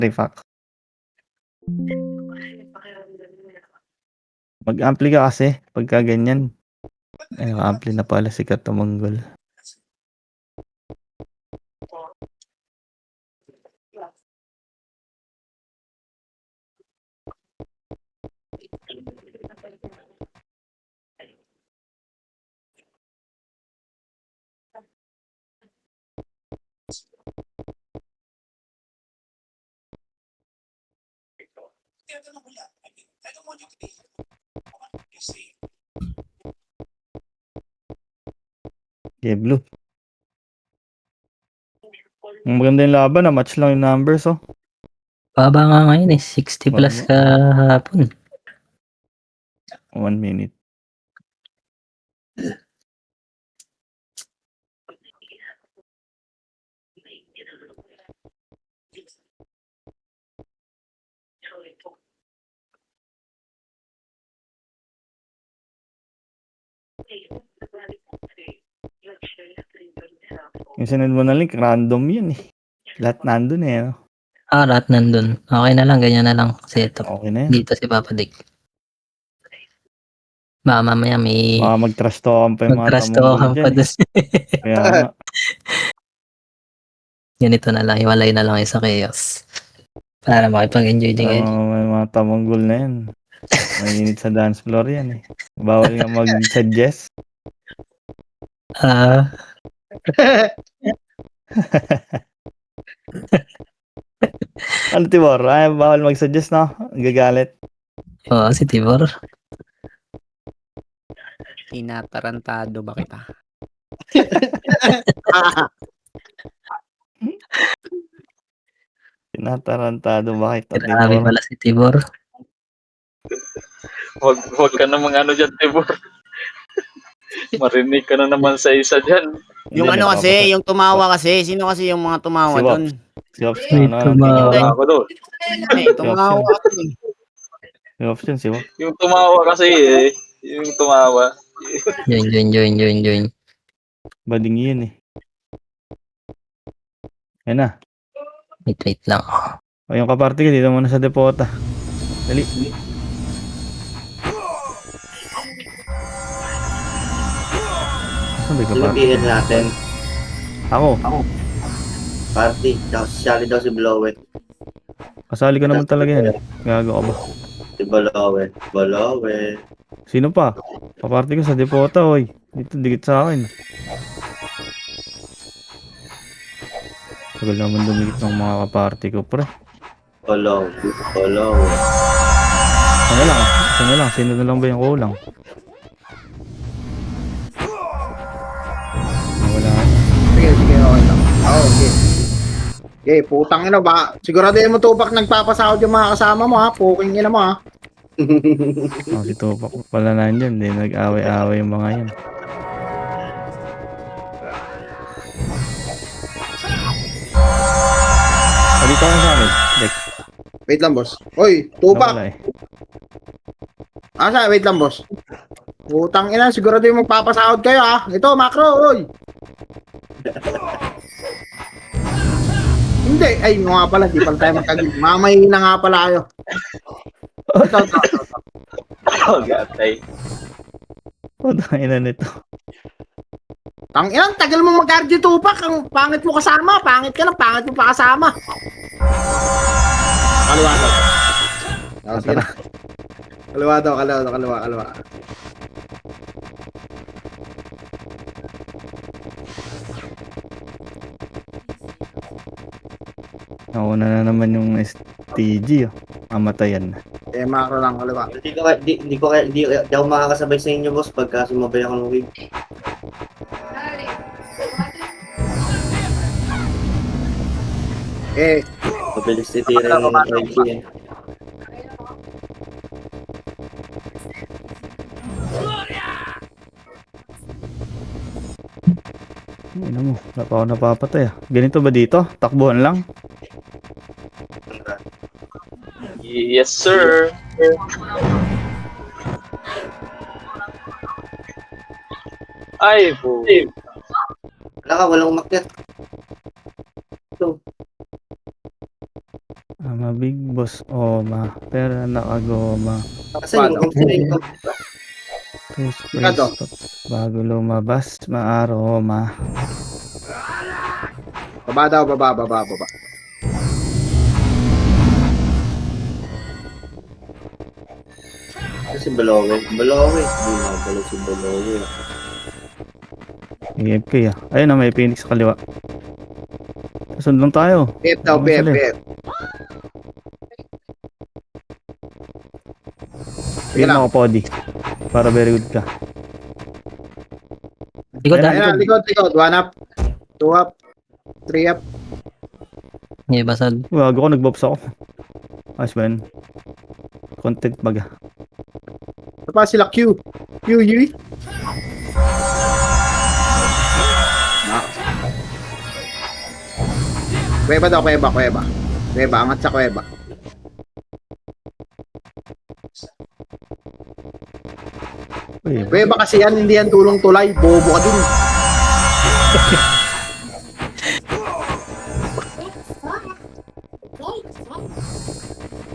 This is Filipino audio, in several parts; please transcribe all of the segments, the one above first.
Refact. Mag-ampli ka kasi pagka ganyan. Ay, ampli na pala si Katamanggol. Okay, blue. Ang maganda yung laban na match lang yung numbers, oh. Baba nga ngayon eh, 60 plus kahapon. 1 minute. Yung sinend mo na link, random yun eh. Lahat nandun eh, no? Lahat nandun. Okay na lang, ganyan na lang. Kasi ito, Okay na yan. dito si Papa Dick. Baka mamaya may Baka mag-trust talkan pa yung mga mag-trust tamunggol talkan pa dyan. dun. Kaya nga. Ganito na lang, iwalay na lang sa chaos. Para makipag-enjoy din kayo. May mga tamunggol na yan. Mainit sa dance floor yan eh. Bawal nga mag-suggest. Ano, Tibor? Ay, bawal mag-suggest, no? Gagalit. Oo, si Tibor. Tinatarantado ba kita? Tinatarantado ba kita, Grabe Tibor? pala si Tibor. Wag ka namang ano dyan, Tibor. Marinig ka na naman sa isa dyan. Yung Hindi, ano kasi, nagpapasa- yung tumawa kasi, sino kasi yung mga tumawa Si doon? Si Wops, May ano, tumawa. tingin mo? Ako doon. Tumawa ako eh. Si Wops yun, si Wops. Yung tumawa kasi eh. Yung tumawa. Join. Bading yun eh. Yan na. Wait lang. O yung kaparte ka, dito muna sa depota. Dali. Saan ba yung kaparte? Sabihin natin, Ako. party, sali daw si Blowet. Kasali ka naman talaga yan. Gago ka ba? Si Blowet. Blowet. Sino pa? Kaparte ko sa depota, oy. Dito, dikit sa akin. Tagal naman dumikit ng mga kaparte ko, pre. Blowet. Ano lang? Sino lang? Sino na lang ba yung kulang? Wala na. Sige, okay lang. Okay. Okay, putang ina ba? Siguraduhin mo Tupac nagpapasahod yung mga kasama mo ha. Puking ina mo ha. Oh, si Tupac pala nandyan. Hindi nag-away-away yung mga yan. Dito ka sa akin. Dek. Wait lang boss. Oy, Tupac. Nawala eh. Asa, wait lang boss. Putang ina, siguraduhin mo magpapasahod kayo ha. Ito, macro, oy. Hindi, ay nga pala, di pala tayo magkagil. Mamay na nga pala kayo. Ito. Oh, gatay. Oh, ina nito. Tang ina, tagal mo mag-RG Tupac. Ang pangit mo kasama. Pangit ka lang, pangit mo pa kasama. Kaliwa daw. Sige na. Kaliwa daw, kaliwa. Nauna na naman yung STG. Oh. Mamatayan na. Eh, macro lang, kaliwa. Hindi ako makakasabay sa inyo, boss, pagka sumabay ako ng wig. Eh, Mabilis titira yung IG eh. Ina mo. Wala pa ako napapatay ah. Ganito ba dito? Takbuhan lang? Yes, sir. Ay, po. Wala ka, walang umakyat. Big Boss Oma. Pera nakagoma. Asan yung kung Toothbrush Ano? bago lumabas, maaroma. Baba daw, baba. Si Balawe. Hindi nakabalo si Balawe. AFK ah. Ayun na, may Phoenix sa kaliwa. Sundong tayo. PF daw, Ano PF, sila? PF. Pin lang. ako, Podi. Para very good ka. Likod Ayun, na. Ayan, likod. 1 up. 2 up. 3 up. Hindi, basag. Bago ko, nag-bobs ako. Ayos ba yun? Content baga. Ito pa sila Q. Yui. Kuweba daw, kuweba. Kuweba, angat sa kuweba. Uy, Kuweba kasi yan, hindi yan tulong tulay. Bobo ka din.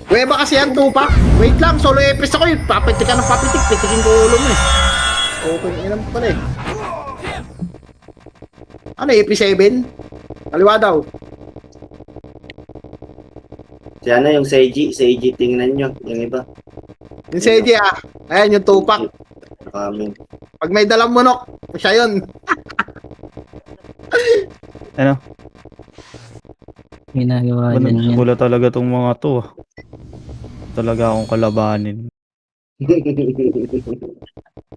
Kuweba kasi yan, tupak. Wait lang, solo episode ako yun. Papitik ka ng papitik. Pitikin ko ulo mo eh. Okay, ilan pa pala eh. Ano, EP7? Kaliwa daw. Si ano yung Seiji, tingnan nyo. Yung iba. Yung Seiji ah. Ayan, yung tupak. Kami. Pag may dalang munok, siya yun. ano? Ginagawa dyan yan. Bula talaga tong mga to ah. Talaga akong kalabanin.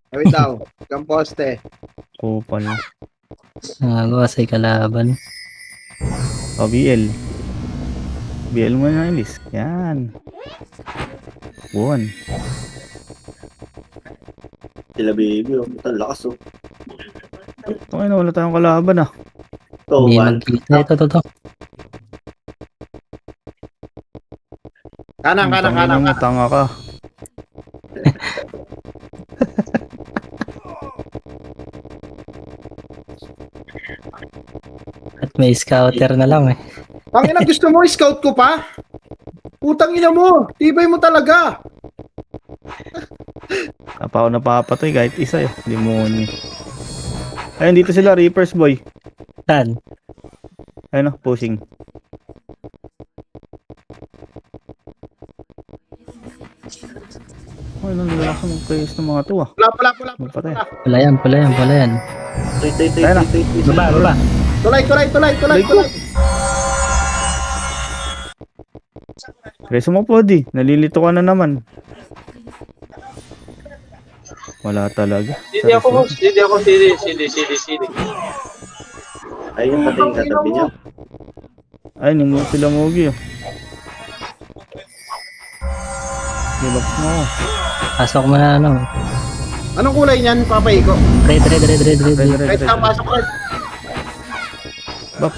Wait daw. Kang poste. Kupal. Nagagawa sa kalaban. O, BL. BL mo na, Elis. Yan. Buwan. Sila baby. Oh. Ito, lakas oh. Okay na, wala tayong kalaban ah. Ito, Hindi 1. magkita. Ito. Kanan. Tangina mo, tanga ka. At may scouter na lang eh. Tangina, gusto mo scout ko pa? Putang ina mo. Tibay mo talaga. Apa ako napapatay kahit isa eh. Demonyo. Ayun, dito sila, Reapers boy. Saan? Ayun o, pushing. Ay, nang lalakas ng players ng mga to ah. Pula. Magpatay. Pala yan. Ito. Baba. Tulay. Reso mo po di. Nalilito ka na naman. Wala talaga. Hindi ako, CD. Ayun, pati yung katabi niya. Ayun, yung sila Mugi oh. Relax mo ako. Pasok mo na ano. Anong kulay niyan, papay ko? Red. Right na, pasok red. Bap.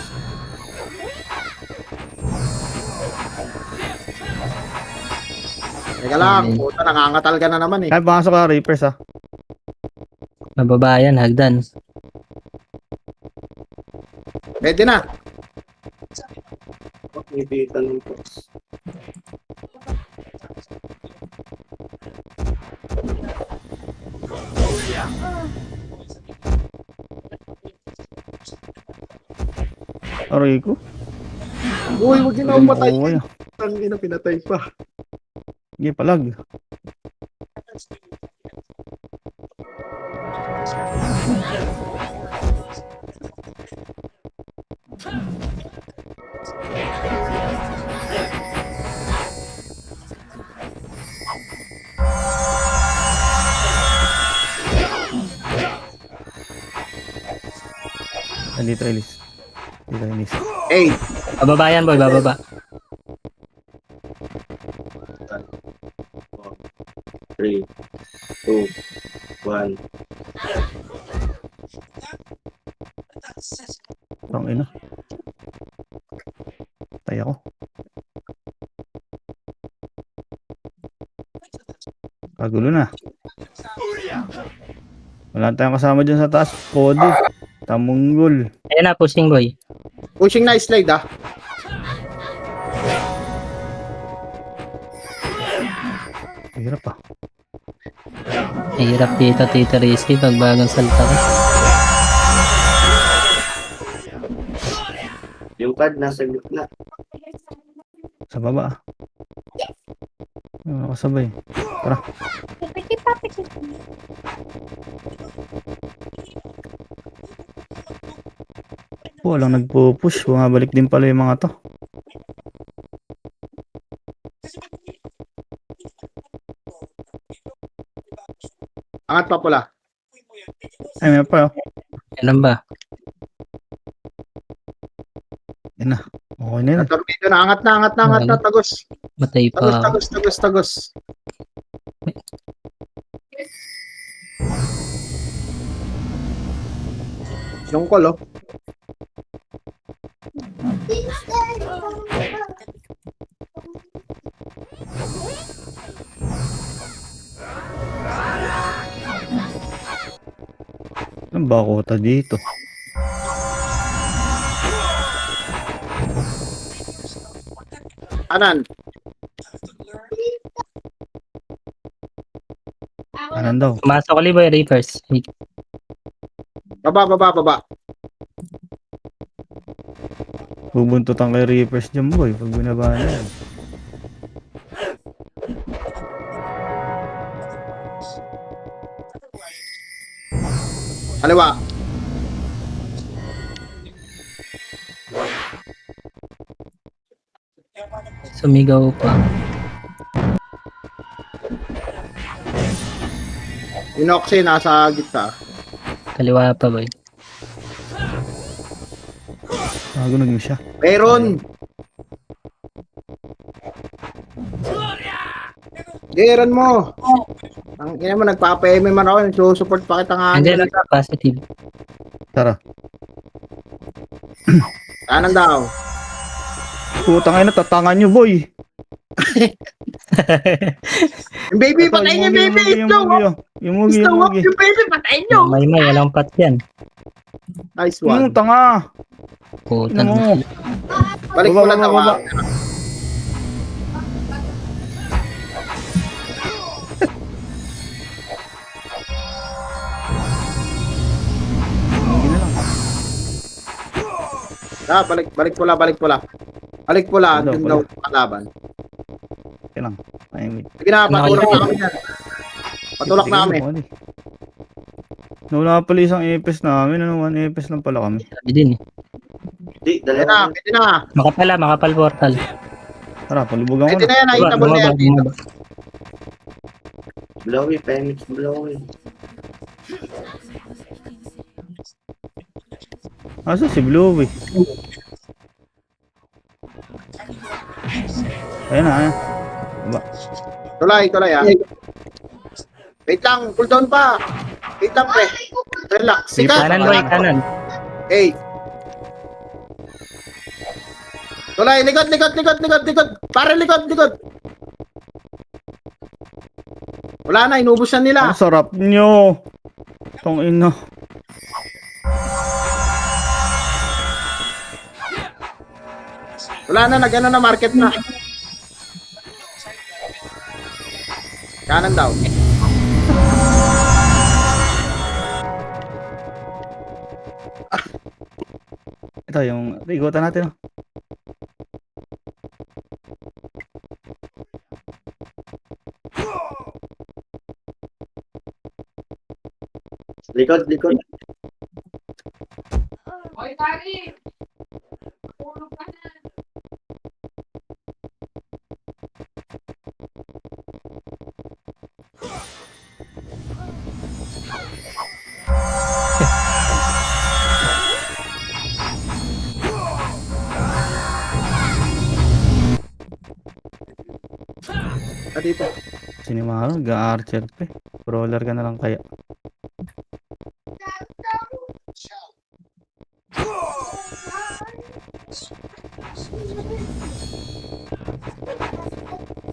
Teka lang, puta, nangangatal ka na naman eh. Ay, pasok ka, Reapers ah. Mababa yan, hagdan. Pwede na. Ibitan ng box. Aray ko. Uy, huwag yun na umatay. Uy, Ang ina, pinatay pa. Sige, palag. Dito, Elis. Dito, Elis. Hey, Bababa yan, boy. Bababa. 3, 2, 1. Ang ina. Tay ako. Kagulo na. Wala tayong kasama dyan sa taas. Podi. Tamunggol. Ayan na, pushing boy. pushing na slide ah. Hirap ah. Hirap dito, Tito Rizky, pag bagong salta ko. Yung card nasa gitna. Sa baba ah. Nakasabay. Tara. Walang nagpo-push. Bumabalik din pala yung mga to. Angat pa pula. Ay, may pa oh. Kailan ba? Yan na. Okay na yun. Torpedo na, angat na, tagos. Matay pa. Tagos. Yung call, oh. Anong bakota dito? Anan? Anan daw? Pumasok ulit ba yung Reapers? Baba. Bubuntutan kay Reapers dyan boy. Pag binaba na yan. Kaliwa. Sumigaw pa. Yung Oxy nasa gitna. Kaliwa pa, boy. Nagunog mo siya. Meron! Geran mo! Ang ina mo, nagpapa-MM man ako, nagsusupport pa kita nga. Hindi lang positive. Tara. Kanan daw. Putang ina, tatangan nyo boy. Yung baby, patayin niyo yung baby! Slow up! Yung mugi. Slow up yung baby, patayin niyo! May alang pat yan. Nice one. Tanga. Putan Ano mo. mo? Balik mo Baba, na daw. baba. Mugi na lang. Balik pula. Balik pula, Ano, andun pula? daw kalaban. Okay lang. Ay, wait. Sige na, patulak na kami yan. Patulak na kami. Nawala pala isang EPS namin. Ano, 1 EPS lang pala kami. Sabi din eh. Di, Pwede dalawa. na. Makapal portal. Tara, palubugan ko Pwede na. na yan, nakitable na yan dito. Blowy, Phoenix, blowy. Asa si Blue eh. Ayan na, ayan. Tulay ah. Wait lang, cooldown pa. Wait lang, pre. Relax. Sikat. Kanan, boy, kanan. Hey. Tulay, likod. Pare, likod. Wala na, inubos na nila. Ang sarap nyo. Tong ino. Wala na, nag-ano na, market na. Kanan daw. Ito yung igutan natin. Oh. Likod. Dito. Sinimaro, ga-archer pa eh. Brawler ka na lang kaya.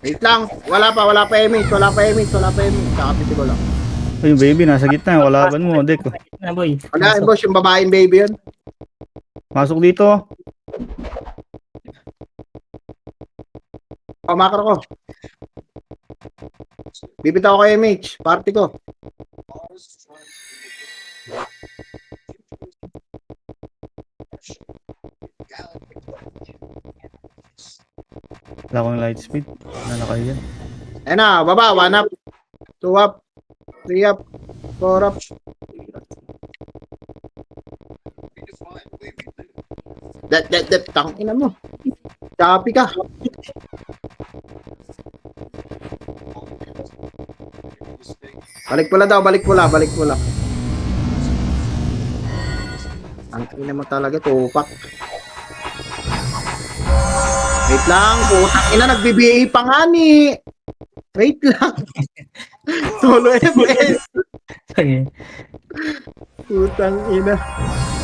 Wait lang. Wala pa image. Kakapiti ko lang. Ay, yung baby, nasa gitna. Walaban mo, Dek. Oh. Na, boy. Wala, boss, yung babaeng baby yun. Masok dito. Pamakar ko. Bibitaw ko kay MH. Party ko. Wala akong light speed. Ano kayo yan? Ayan na, baba. 1 up. 2 up. 3 up. 4 up. Det. Tang ina mo. Copy ka. Balik pula daw, balik pula. Ang ina mo talaga, tupak. Wait lang, putang ina, nagbibihi pa nga ni. Wait lang. Solo FS. Sige. Putang ina.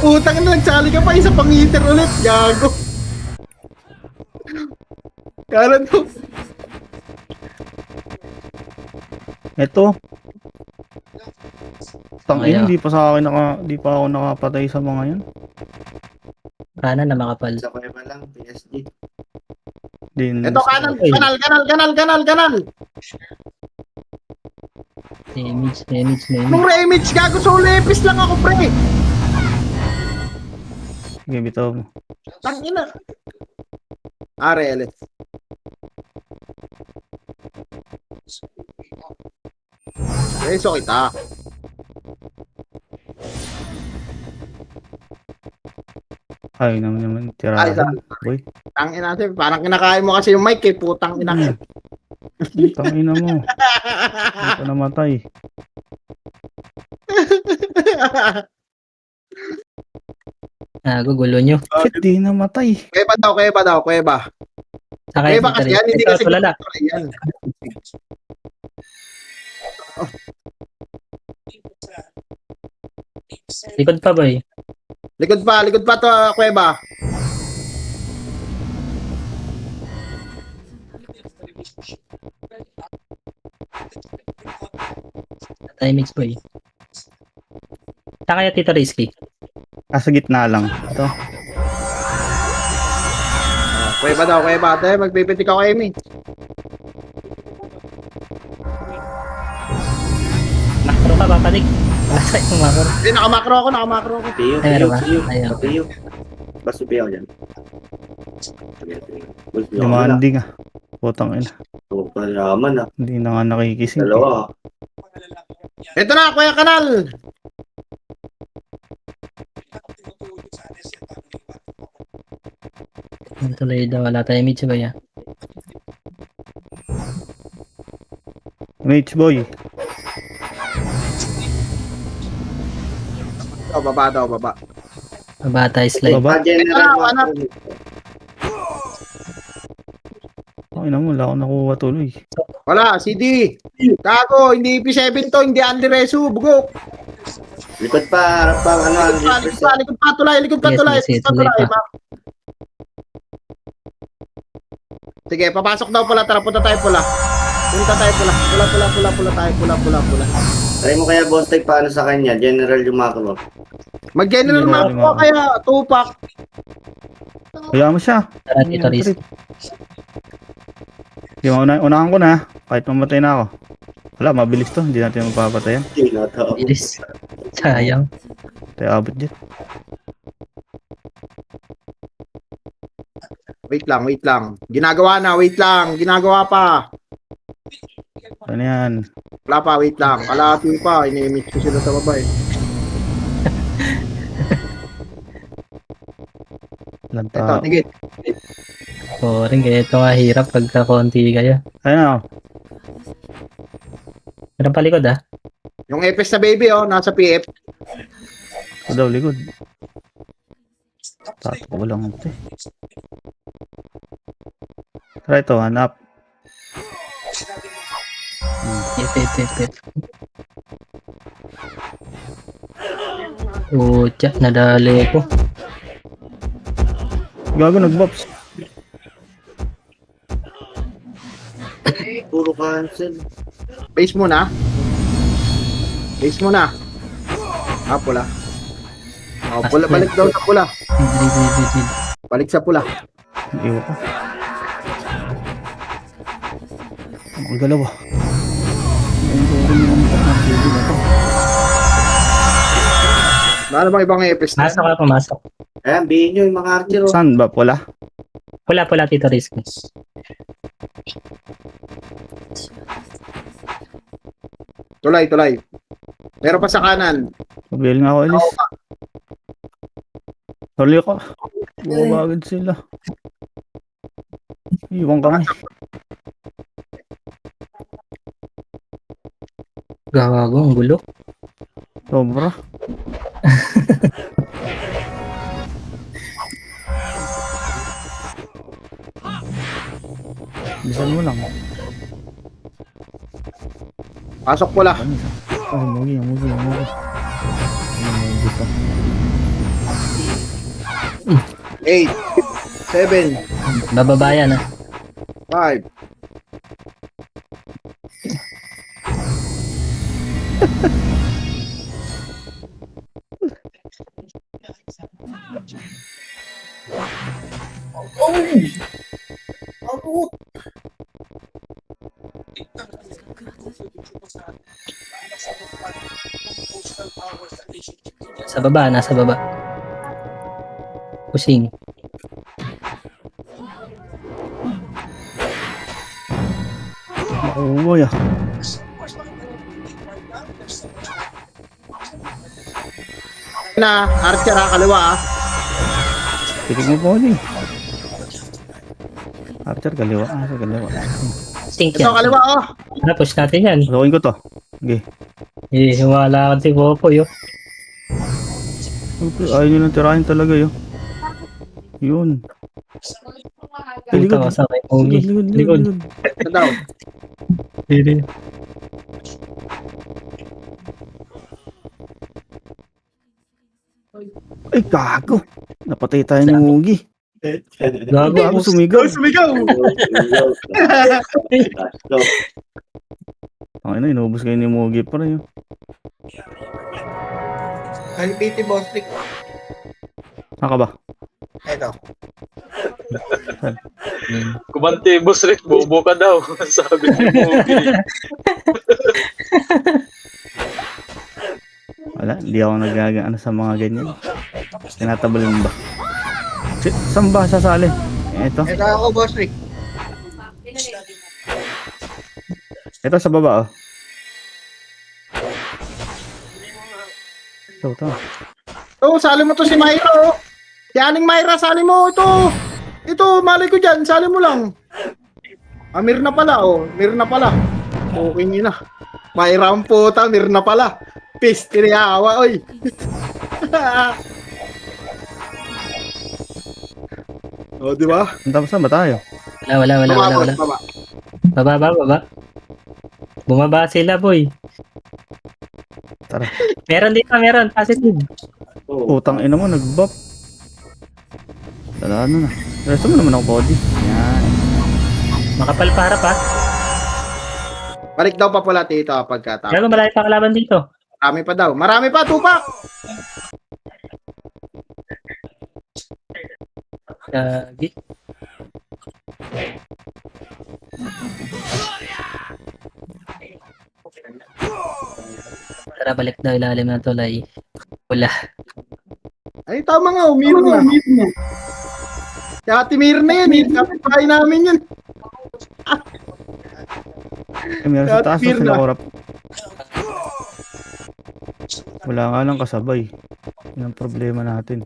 Putang ina, nagsali ka pa isa pang hitter ulit. Gago. Kala to. Ito. Tangina, Ayan. di pa ako nakapatay sa mga yan. Kanan na makapal. Sa kuweba lang, PSG. Din. Ito, kanal. Damage. Nung re-image gago, solo epis lang ako, pre. Sige, bitaw mo. Tang ina. RLS. Reso kita. Ay, naman Ay, tirahan. Boy, Tang ina, parang kinakain mo kasi yung mic eh, putang ina. tangina mo. Hindi pa namatay. Gulo nyo. Shit, di namatay. Kuweba daw. Saka Kuweba kasi yan, hindi kasi tulala. yan. Likod pa, boy. Likod pa to, kuweba. Timings, boy. Saan kaya Tito Risky? Sa gitna lang. Ito. Kuweba daw. Tayo, magpipitik ako kay Amy. Makro ka, papanig. Wala sa'yo makro. Hindi, nakamakro ako. Piyo. Ay, meron ba? Ayaw. Piyo. Basta piyo dyan. Demanding ah. Putang ina. So, palaman ah. Hindi na nga nakikising. Dalawa. Ito na, Kuya Kanal. Tuloy daw, wala tayo image, boy. Mage boy. Baba. Baba tayo slide. Baba. General, Ito na, Ay na mo, wala akong nakuha tuloy. Wala, CD. Gago, hindi P7 to, hindi Andy Resu, bugok. likod pa, harap pa, ano, Likod pa, tulay. Yes, tulay pa. Sige, papasok daw pala, tara, punta tayo pula. Pula tayo, pula. Try mo kaya boss type paano sa kanya, general yung macro. Mag-general map General ko map. kaya, tupak. Kaya mo siya. Tara, Tito Risky. Yung unahan ko na. Kahit mamatay na ako. Wala, mabilis to. Hindi natin mapapatayan. Hindi na to. Bilis. Sayang. Tayo abot dyan. Wait lang. Ginagawa pa. Ano yan? Wala pa, wait lang. Kalahati pa, ini-image ko sila sa baba eh. Walang Ito, tao. tigit. Boring, kaya ito nga hirap pagka konti kayo. Ayun na. Meron palikod, ah. Yung FS na baby, oh, nasa PF. Ito daw, likod. Tato ko lang ito eh. Try ito, hanap. Ip. Pucha, nadali ko. Gago, nag-bops. Puro cancel. Base muna. Ah, pula. Oh, pula, balik daw sa pula. Did. Balik sa pula. Iwa ko. Ang dalawa. rin yung umitak ng TV na to. Ano bang ibang epis na? Masok ka, pumasok. Ayan, bihin nyo yung mga archer. Oh. Saan ba? Pula? Pula, Tito Rizky. Tulay. Meron pa sa kanan. Pabil nga ako, Elis. Sorry ko. Bumabagad sila. Iwan kami. Gago, ang gulo. Sobra. Bisan mo lang. Pasok pula. Ay, mugi. Mugi pa. 8, 7, Bababa yan, 5. Nasa baba. Pusing. Oo, boy. Na, archer kaliwa Titig mo po din. Archer, kaliwa. Kaliwa. Stink Ito yan. kaliwa Push natin yan. Pasukin ko to. Okay. Humala ka si Popoy, Ayaw nyo lang tirahin talaga yun. Yun. Puta ka sa kay Pogi. Likod. Ito daw. Ay, gago. Napatay tayo ni Mugi. Gago, sumigaw. Ang ina, inubos kayo ni Mugi pa rin yun. Halipiti boss trick. Saan ka ba? Ito. Kumante, boss Rick, bobo ka daw. Sabi ni Mugi. Wala, hindi ako nagagaano sa mga ganyan. Tinatabalin ba? Saan ba sasali? Ito. Ito ako boss trick. Ito sa baba, oh. Ito. Oh, sali mo to si Myra, oh. Si Aling Myra, sali mo ito. Ito, malay ko dyan, sali mo lang. Mir na pala, oh. Mir na pala. Okay nyo na. Myra ang puta, Mir na pala. Peace, tinihawa, oy. Oh, di ba? Saan ba tayo? Wala. Baba. Baba. Bumaba sila, boy. Tara. Meron. Positive. Utang ina mo, nag-bop. Tara, ano na. Resto mo naman ako body. Yan. Makapal para pa. Balik daw pa pala tito pagkatapos. Kaya malayo pa kalaban dito. Marami pa daw. Marami pa, tupak! Gagi. Tara, balik daw ilalim ng tulay. Wala. Ay, tama nga, umiro na. Si Ate Mir na yan, eh. Kapit-bahay namin yan. Meron sa taas na Fear sila na. korap. Wala nga lang kasabay. Yan ang problema natin.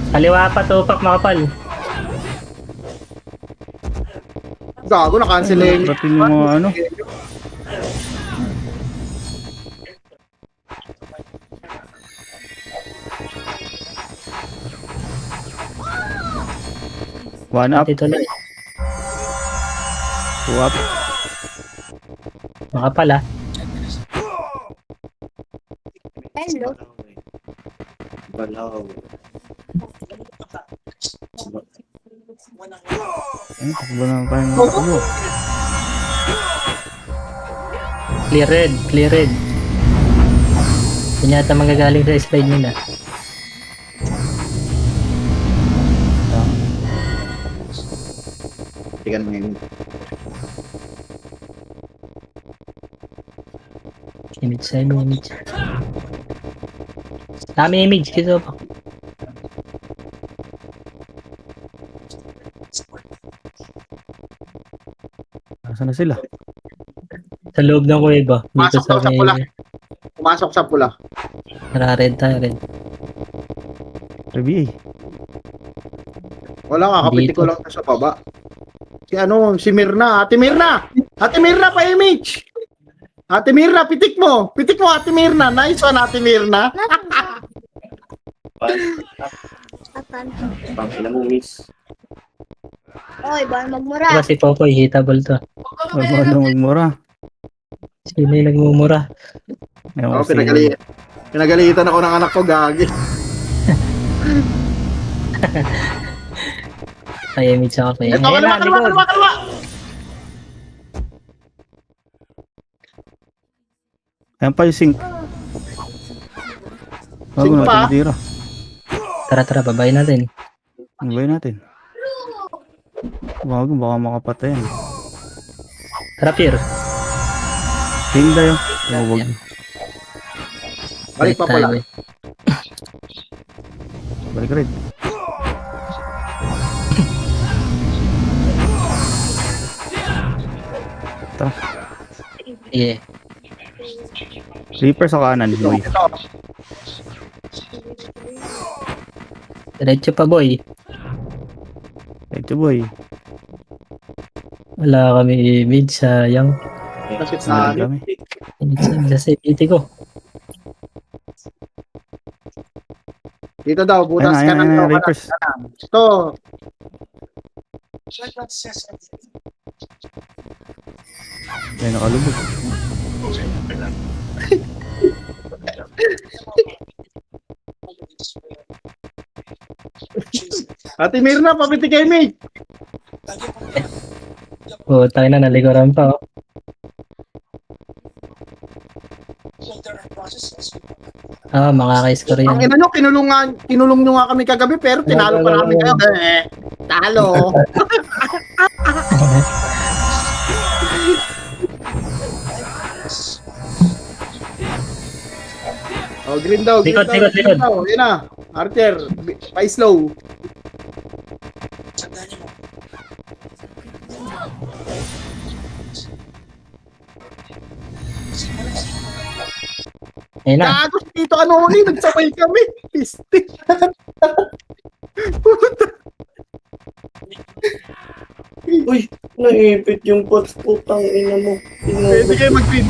Kaliwa pa, tupak, makapal. Gago, na-cancel na yun. Ratin yung mga ano. One up, Dito lang. two up. Makapal, Hello. Balaw. Ay, takbo na tayo ng takbo. Clear red. Yun yata manggagaling sa slide nila. ka na ngayon. Image sa image. Dami image kito pa. Nasaan na sila? Sa loob ng kuweba. Dito Pasok daw sa pula. may Pumasok sa pula. nara-red tayo red. RBA. Wala nga, kapiti ko Dito. lang sa baba. Si Mirna. Ate Mirna! Ate Mirna pa image! Ate Mirna, pitik mo! Pitik mo, Ate Mirna! Nice one, Ate Mirna! Apan. Pangina mo, miss. Oy, bawal magmura. Diba si Popoy, hitable to. Huwag mo daw magmura. Sino yung nagmumura? Ewan ko sino. Pinagalitan ako ng anak ko, gagi. Ay, image ako pa. Ito, Ayun na, likod. kalma! Ayan pa yung sink. Bago Sink natin pa? matira. Tara, babayin natin. Ano ba yun natin? Bago, baka makapatay yan. Tara, Pier. Tinda yun. Huwag. Balik pa pala. tayo, eh. Balik rin. Tara. Sige. Reaper sa kanan, boy. Diretso pa, boy. Ito, boy. Wala kami image, sayang. Kasi Saan na, kami? Image sa safety ko. dito daw, Ayun butas na, ka ayun ng na, daw. Reapers. Ito, Ayun, nakalubog. Ate Mirna, papiti kay image. Oh, tayo na, nalikuran pa, oh. Mga ka-score yan. Ang ina nyo, kinulong nyo nga kami kagabi, pero tinalo pa namin kayo. Talo. Oh, green daw, green Likod, daw, likod, green likod. daw. Yun na, Archer, pa-slow. Ayun na. Gago, dito ano ulit, nagsabay kami. Piste. Uy, naipit yung pots, putang ina mo. Pwede kayo mag-green.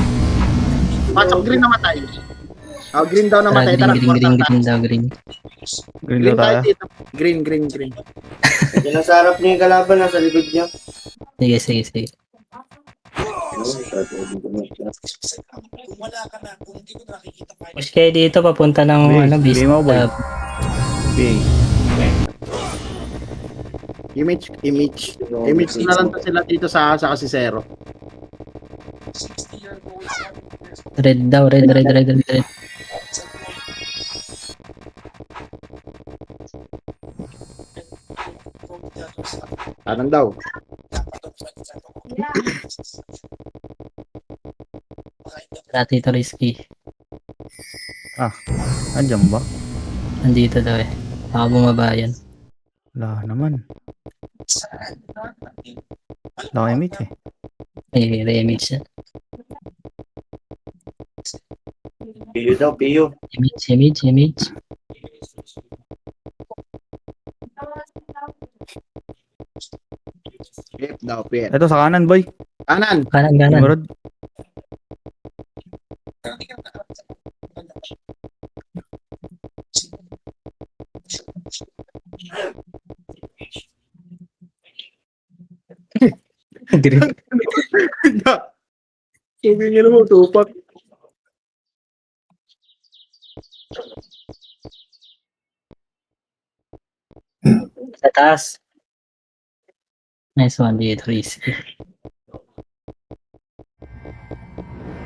Pasok green namatay. Oh, green daw Tara, namatay. Tara, green daw, green. Green Green daw tayo. tayo dito. Green, green, green. Yan ang sarap niya yung kalaban, nasa likod niya. Sige. Push kayo dito, papunta ng, Base, base. base mo, boy. RBA. Image na lang to sila dito sa Kasisero. Red daw, red. Anong daw? Dati ito risky. Andiyan ba? Nandito daw eh. Baka bumaba yan. Wala naman. Wala kayo meet eh. May re-image yan. Piyo daw, piyo. Image. Pip daw, pip. Ito sa kanan, boy. Kanan. Kanan. Emerald. Green. Sabihin mo, tupak. Sa taas. Nice one dito, risky.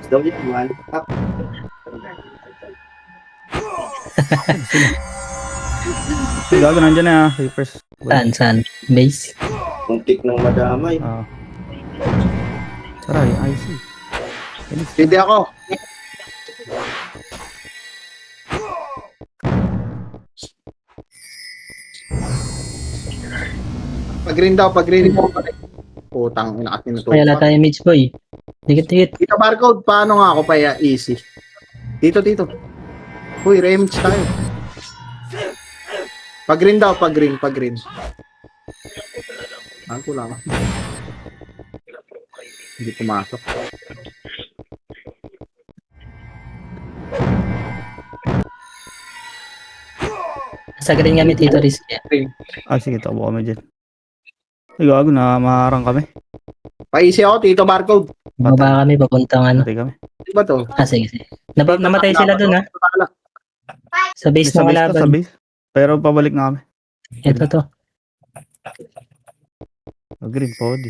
Daw yan, man. Up. Gago, nandiyan na. Reapers. Saan? Base? Muntik ng madamay. Ah. Tara, yung IC. Bilis. Hindi ako. Pag-green daw, pag-green. Putang ina kasi Kaya wala tayo mage boy. Dikit-dikit. Dito barcode, paano nga ako pa easy? Dito. Uy, remage tayo. Pag-green daw, pag-green. Ako lang. Hindi pumasok. Sa green kami dito risk. Ah, sige, takbo kami dyan. Ay, gago na maharang kami. Pa-easy ako, Tito Barcode. Baba kami papuntang ano. Patay kami. Di ba to? Ah, sige. Namatay sila dun ha. Sa base Sa ng base to, sa laban. base. Pero pabalik na kami. Ito to. Oh, green, pwede.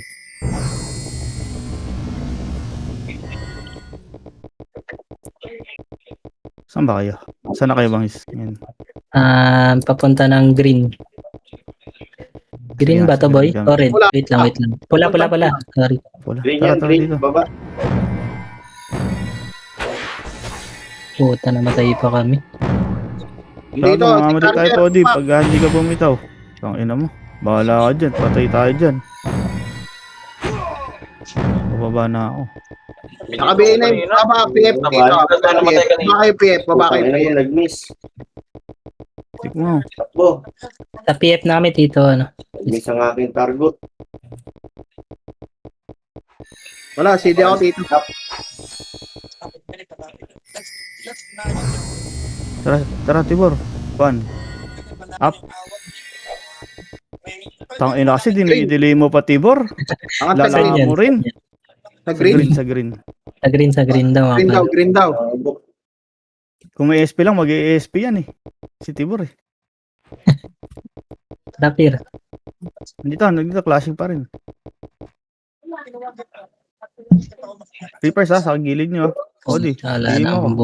Saan ba kayo? Saan na kayo bangis? Yan. Papunta ng green. Green Sige, ba to sige, boy? dyan. O red? Pula. Wait lang. Pula. Sorry. Wala. Green Tara, yan, tara green. dito. Baba. Puta, namatay pa kami. Dito, Gago, mamamatay tayo, Carter. Podi. Pag hindi ka bumitaw. Ang ina mo. Bahala ka dyan. Patay tayo dyan. Bababa na ako. Nakabihin na yung baba, PF dito. Baba kayo PF, baba kayo Putang ina mo, PF. nag-miss. Tikmo. Takbo. Sa PF namin dito, ano. Nag-miss ang aking target. Wala, CD ako dito. Tara, Tibor. One. Up. Tang ina kasi dinidili mo pa, Tibor. Angat sa Lala green. yan. mo rin. Sa Sa green. green, sa green. Sa green daw. Green daw, Mga green daw. Kung may ESP lang, mag-ESP yan eh. Si Tibor eh. Rapir. Nandito, clashing pa rin. Reapers ha, sa gilid nyo ha. Odi, Wala hindi na mo. akong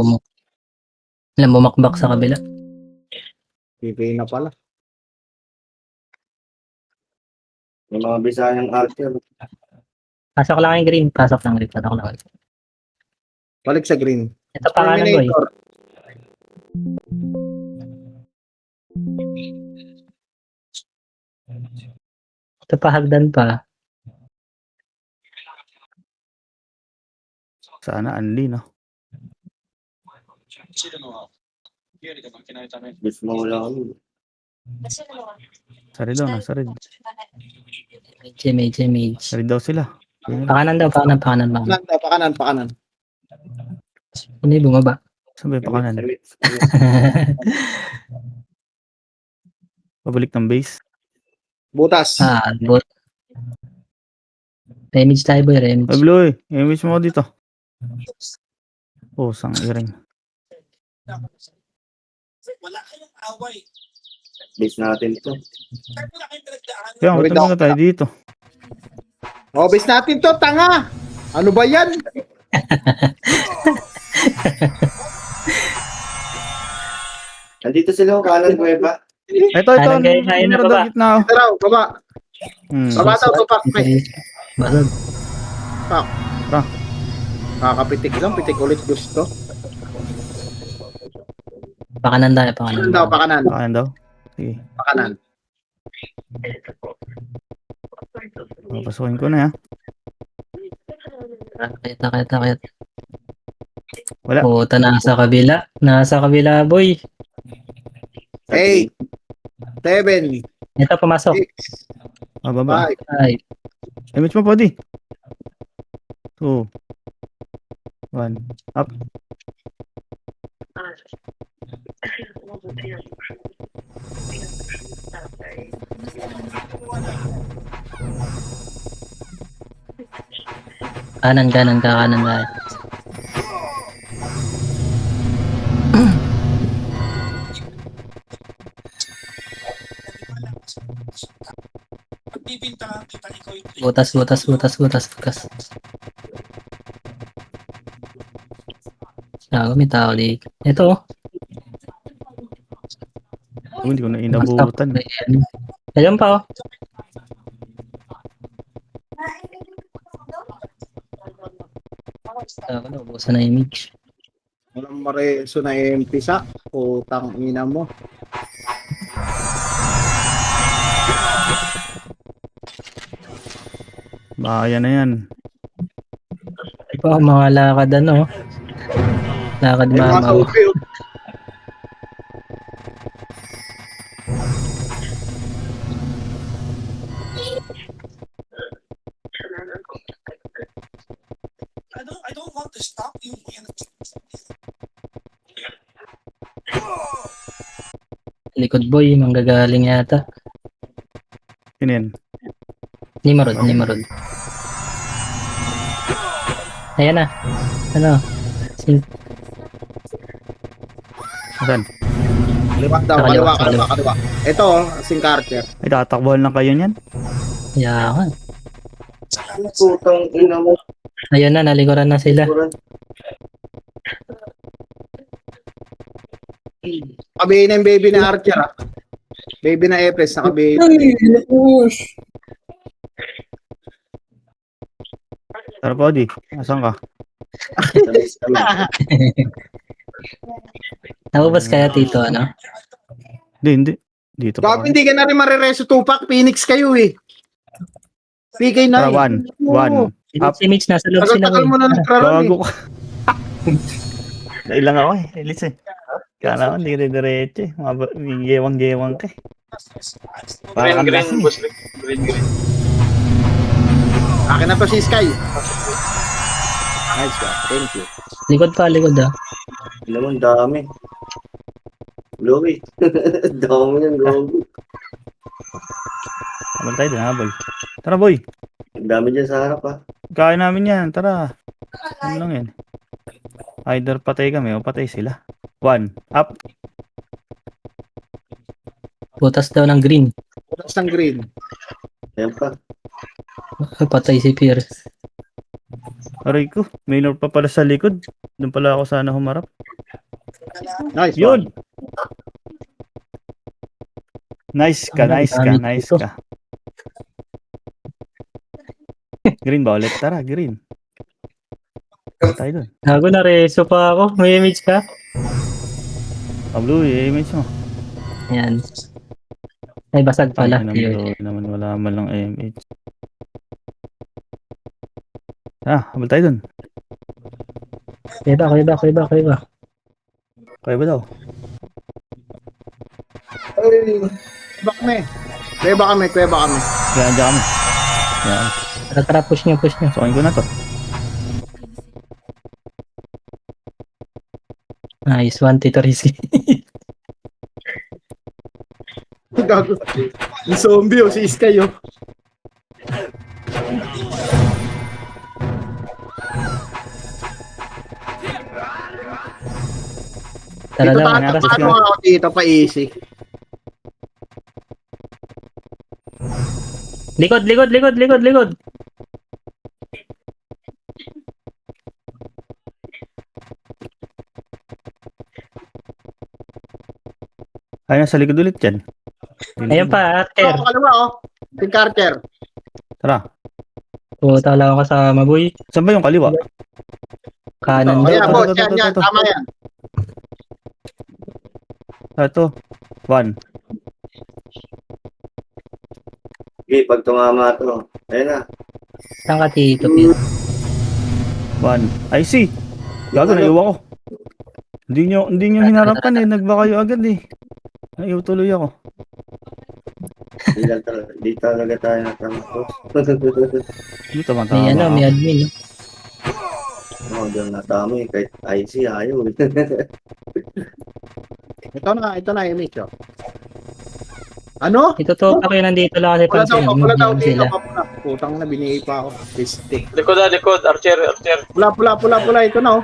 bumakbak sa kabila. PPA na pala. May mga Bisayang alter. Pasok lang yung green. Pasok lang. Balik sa green. Ito pa kanan boy. Terminator. Ito pa hagdan pa. Sana Anli no. Gusto mo wala kami. Sarid daw, nasa red. Mage. Sarid daw sila. Yun yun. Pakanan daw. Pakanan. Pakanan. Hindi bumaba. Saan ba yung pakanan? Pabalik ng base. Butas. Bot. Remage tayo boy. Ay, Remage. Blue eh. Image mo ako dito. Oh, sang iring. Base natin ito. Kaya, Wait, matanda na tayo dito. Oh, base natin to, tanga. Ano ba yan? Nandito sila o kanan kuweba. Ito. Kanan kayo, kayo na baba. Gitna ako. Tara, baba. Hmm. Baba daw, tupak. Basag. Kakapitik lang, pitik ulit gusto. Pakanan tayo. Pakanan daw, pakanan. Pakanan daw. Sige. Pakanan. Papasukin ko na ha. Kayat. Wala. Puta, nasa kabila boy. 8, 7, Ito pumasok. 6, Mababa. 5, Ay, Image mo, Podi. 2. 1. Up. kanan tayo. Butas. May tao dito. Ito oh. Hindi ko na inabutan. Ayan pa oh. sa na image. Walang mareso na MP sa. Putang ina mo. Bahaya na yan. Ito, mga lakad ano. Lakad May mga mamaw. saubi, oh. Likod boy, manggagaling yata. Sino yan? Nimrod, Nimrod. Ayan na. Ano? Sin- Saan? Kaliwa daw, Sa kaliwa, kaliwa. Ito, oh, sing Carter. Ay, tatakbuhan lang kayo niyan? Yakan. Putang ina mo. Ayan na, nalikuran na sila. Kabihin na yung baby na Archer, ah. Baby na Epes, nakabihin. Tara, Podi. Asan ka? Nababas kaya tito, ano? Hindi. Dito Gago, pa. hindi ka na rin marireso Tupac. Phoenix kayo, eh. PK9. Tara, one. Up. Si Mitch, nasa loob sila. Tagal mo na nagraran, eh. Gago ka. Nailang ako Elis eh. Kala ko hindi diretso eh. Mga gewang-gewang ka eh. Green, Parang green, lasing. boss Rick. Green, green. Akin na to si Sky. Nice one. Thank you. Likod pa, likod ah. Naman, dami. Glowy. Dami yan, Glowy. Habal tayo din, habal. Tara boy. Ang dami dyan sa harap, ah. Kain namin yan. Tara. Ano lang yan. Either patay kami o patay sila. One. Up. Butas daw ng green. Putas ng green. Ayan pa. Patay si Pierce. Aray ko. Minor pa pala sa likod. Doon pala ako sana humarap. Nice Yun. one. Nice ka, nice ka, nice ka. Green ba ulit? Tara, green. Tayo doon. Gago na reso pa ako. May image ka? Blue, i-image mo. Ayan. Ay, basag pala. Ay, Yun. naman wala man lang image. Habal tayo doon. Kuya ba? Kaya ba daw? Ay, Kuweba kami. Kaya andyan kami. Yan. Tara, push nyo. Sokin ko na to. Nice, 1 Tito Rizky. Gago. Yung zombie, oh, si Sky, oh. Tara Dito daw, tayo, Aras, paano ako dito, pa easy. Likod. Ay, nasa likod ulit yan. Ayan pa, Archer. Ako kaliwa, oh. Si Carter. Tara. Puta lang ako kasama, boy. Saan ba yung kaliwa? Kanan Oh, daw. yeah, ito, boss, ito, ito, yan, ito. tama yan. Ito. One. Okay, pag tumama to. Ayun na. Saan ka, Tito Pierce? One. I see. Gago, naiwan ko. Hindi nyo hinarapan eh. Nagba kayo agad eh. Naiwan tuloy ako. Di talaga tayo natama. Hindi tama-tama. May ano, may admin. No? Oo, dyan natama eh. Kahit IC ayaw. Ito na, image, oh. Ano? Ito to, ako yun nandito lang kasi Wala daw, move wala daw lang dito, sila. papula. Putang na, binihi pa ako. Pistik. Likod, Archer. Pula, ito na, oh.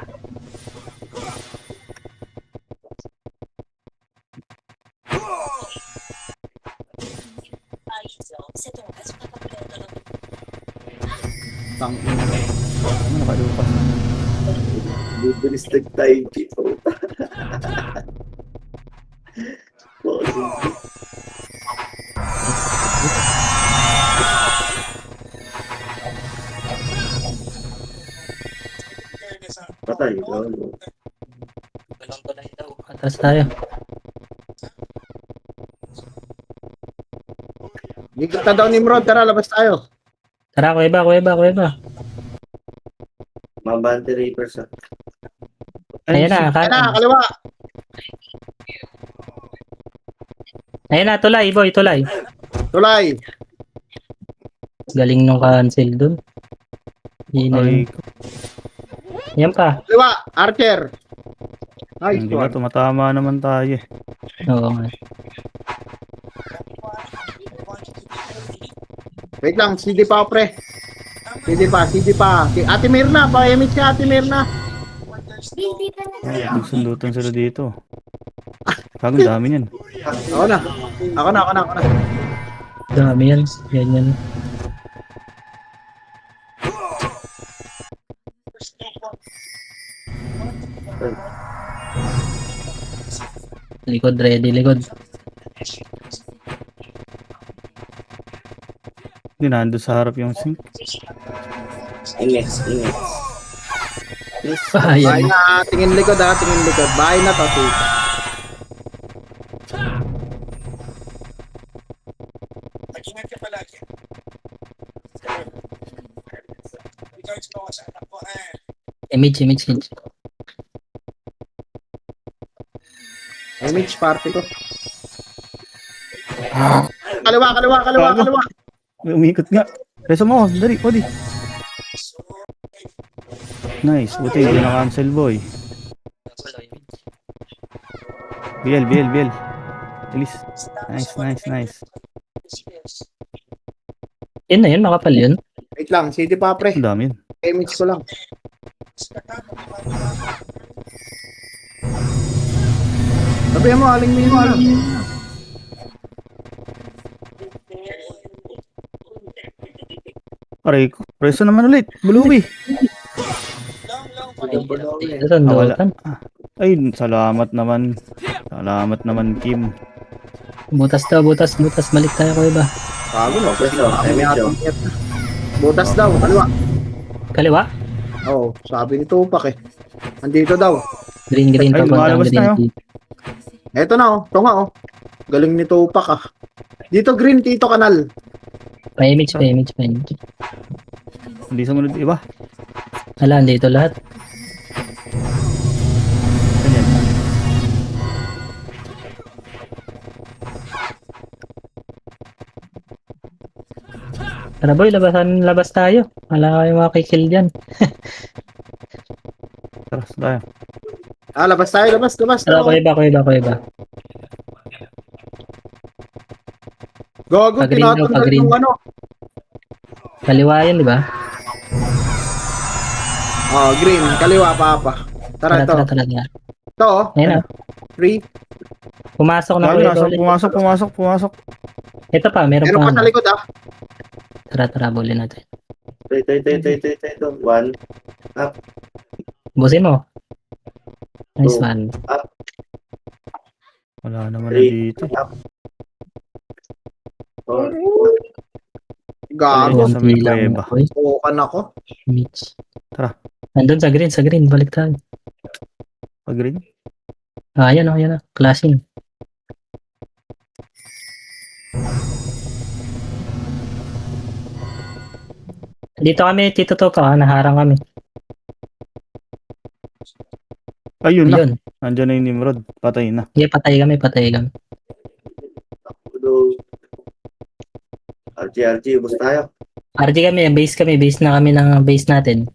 Tangina. Ano nakalupas? Bibilis tayo dito. Patay. Ay, lolo. Atras tayo. Ikot na daw ni Nimrod, tara, labas tayo. Tara, kuweba. Mabante Reapers ah. Ayan na, Ayan na, kanan. kaliwa. Ayan na, tulay, boy, tulay. Tulay. Galing nung cancel dun. Yun na Ay, yun. Yan pa. Kaliwa, Archer. Nice hindi ba one. tumatama naman tayo eh. Oo nga. Wait lang, CD pa pre. CD pa. Ate Mirna, pakimit si Ate Mirna. Hindi pa na. Nagsundutan sila dito. Kagong dami niyan. Ako na. Dami yan. Ganyan. Likod, ready, likod. Hindi nandun sa harap yung sink. Inget. Bahay Ayan. na, tingin likod. Bahay na to, tita. Image. Image party ko. Kaliwa. May umikot nga. Reso mo, dali, pwede. Nice, buti hindi na-cancel boy. BL. Bilis. Nice. Yun na yun, makapal yun. Wait lang, CD pa pre. Ang dami yun. Image ko lang. Sabihan mo, aling mo. Aray ko. Preso naman ulit. Bulubi. Saan Wala. doon? Ay, salamat naman. Kim. Butas. Balik tayo ko iba. Bago no. Focus daw, image oh. Butas daw, kaliwa. Kaliwa? Oo, sabi ni Tupac eh. Andito daw. Green, Ay, papuntang lumalabas na, green. Eto na oh, ito nga oh. Galing ni Tupac ah. Dito green, Tito Kanal. Pa-image. Hindi sumunod iba. Ala, dito lahat. Ganyan. Tara boy, labas tayo. Wala kayong makikill dyan. Tara, tayo. Labas tayo. Tara, ko iba. Gago, Pag-green daw, tinatanggal pag-green. yung ano. Kaliwa yan, di ba? Oh, green, kaliwa pa. Tara, ito. Tara. Ito oh, Ayan na. free. Pumasok na Gago, ko ulit. pumasok. Ito pa, meron Meron pa. pa sa likod ah. Tara, bulin natin. Ito. One. Busin mo. Nice Two. one. Wala naman na Three. dito. Four. Gago, Ayun. sa may Konti lang, kuweba. boy. bukan ako. Mitch. Tara. Nandun sa green. Balik tayo. Pag-green. Ayan na. Classing. Dito kami, Tito Topa, naharang kami. Ayun na. Yun. Nandiyan na yung Nimrod. Patay na. Yeah, patay kami. RG, bus tayo. RG kami, base na kami ng base natin.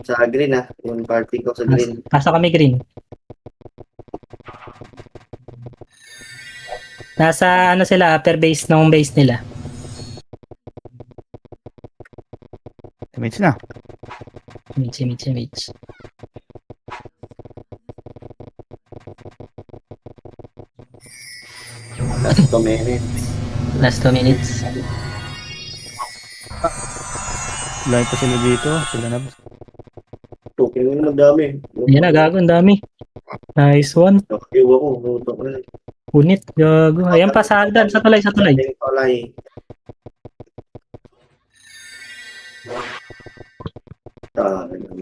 Sa green ah. Yung party ko sa green. Pasok kami green. Nasa ano sila, upper base ng base nila. Mates na. Mitch. Last 2 minutes. Last 2 minutes. Lahat pa sila dito. Sila na. Tuking mo naman dami. Ayan na, gago, ang dami. Nice one. Iwa ko. Nutok na. Punit, gago. Ayan pa sa hagdan, sa tulay. Palay.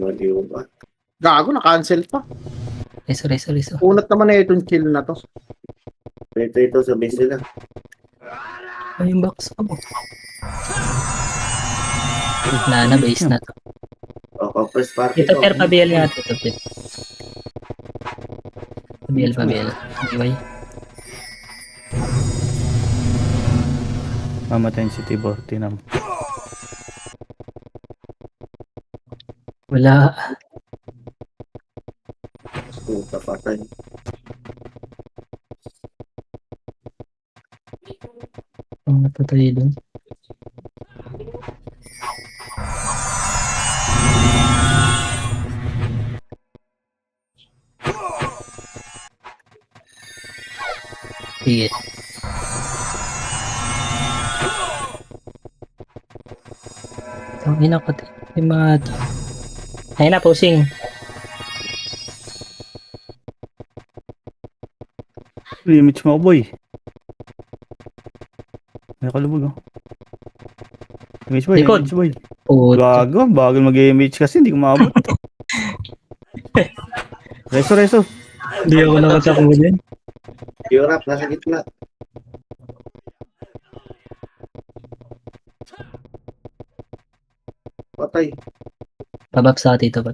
Naman yung ba? Gago, na-cancel pa. Reso. Unat naman na itong kill na to. Ito, sabay sila. Ay, yung box ko. Na base na to. O, first party Ito, to. per pabiel nga ito, per. Pabiel. Anyway. Mamatay si Tibor. Tinam. Wala. Puta, patay. Ang napatay doon. Sige. Ang ina ko. Yung mga... Ayun na, posing. Image mo, boy. May kalubog, oh. Image boy, Likod. image boy. Puto. Gago, bagal mag-image kasi hindi ko maabot. Reso. Hindi ako nakatakuha din. Europe, nasa gitna. Patay. Pabab sa tito ba?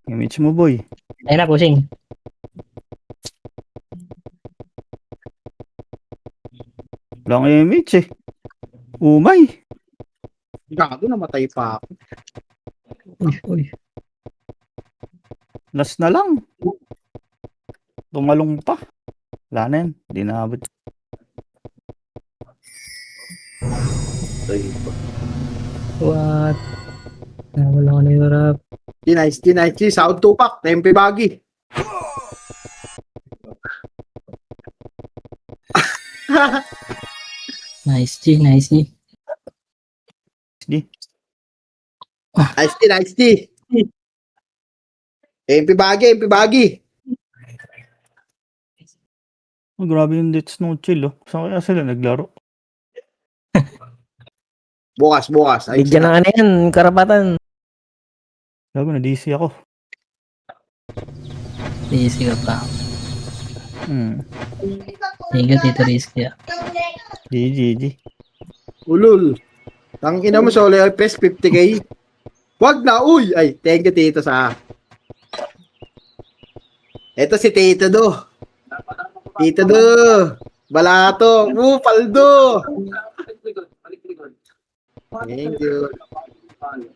Image mo, boy. Ayun na, posing. Wala akong image eh. Umay. Gago, namatay pa ako. Uy. Last na lang. Tumalong pa. Wala na yan. Hindi naabot. Patay. What? Wala ko na yung rap. G-Nice, Sound 2-pack, tempe bagi. Nice G. Nice G. MP bagi. Oh, grabe yung Death Snow chill, oh. Saan kaya sila naglaro? Bukas. Ay, Bigyan ng ano yan, karapatan. Gago, na-DC ako. Easy ka pa. Thank you, Tito Rizky. GG. ulul. Tang ina mo solo FPS 50k. Wag na, uy. Ay, thank you Tito sa. Ito si Tito Do. Balato. Paldo. Thank you.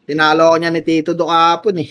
Tinalo ko niya ni Tito Do kahapon eh.